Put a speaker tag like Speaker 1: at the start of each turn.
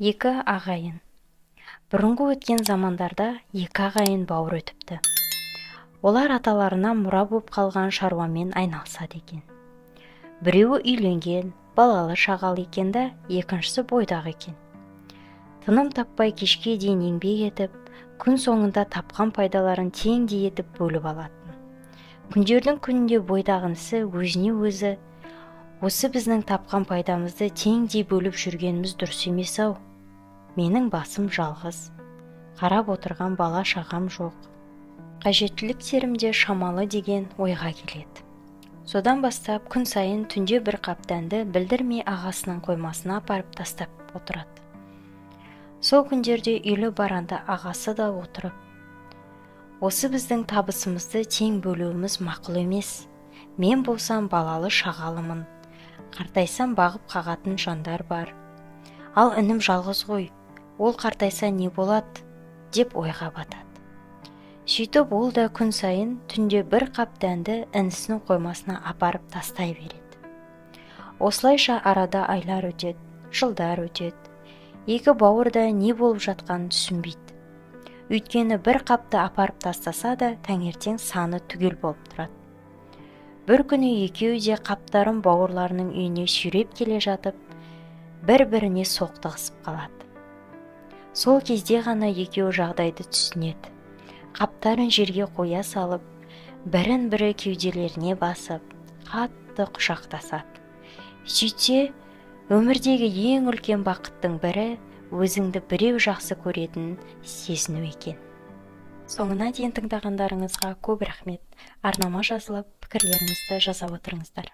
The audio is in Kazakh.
Speaker 1: Екі ағайын. Бұрынғы өткен замандарда екі ағайын бауыр өтіпті. Олар аталарына мұра боп қалған шаруамен айналысады екен. Біреуі үйленген, балалы шағалы екен да, екіншісі бойдақ екен. Тыным таппай кешке дейін еңбек етіп, күн соңында тапқан пайдаларын теңдей етіп бөліп алатын. Күндердің күнінде бойдағын ісі өзіне өзі, осы біздің тапқан пайдамызды теңдей бөліп жүргеніміз дұрыс емес ау. Менің басым жалғыз, қарап отырған бала шағам жоқ. Қажеттіліктерімде шамалы деген ойға келеді. Содан бастап күн сайын түнде бір қап дәнді білдірмей ағасының қоймасына апарып тастап отырады. Сол күндерде үйлі баранда ағасы да отырып, осы біздің табысымызды тең бөлуіміз мақұл емес. Мен болсам балалы шағалымын. Қартайсам бағып қағатын жандар бар. Ал інім жалғыз ғой, ол қартайса не болады, деп ойға батады. Сөйтіп ол да күн сайын түнде бір қап дәнді інісінің қоймасына апарып тастай береді. Осылайша арада айлар өтеді, жылдар өтеді. Екі бауыр да не болып жатқанын түсінбейді. Өйткені бір қапты апарып тастаса да таңертең саны түгел болып тұрады. Бір күні екеуі де қаптарын бауырларының үйіне сүйреп келе жатып, бір-біріне соқтығысып қалады. Сол кезде ғана екеуі жағдайды түсінеді. Қаптарын жерге қоя салып, бірін-бірі кеуделеріне басып, қатты құшақтасады. Сөйтсе, өмірдегі ең үлкен бақыттың бірі өзіңді біреу жақсы көретінін сезіну екен. Соңына дейін тыңдағандарыңызға көп рахмет. Арнама жазылып, пікірлеріңізді жаза отырыңыздар.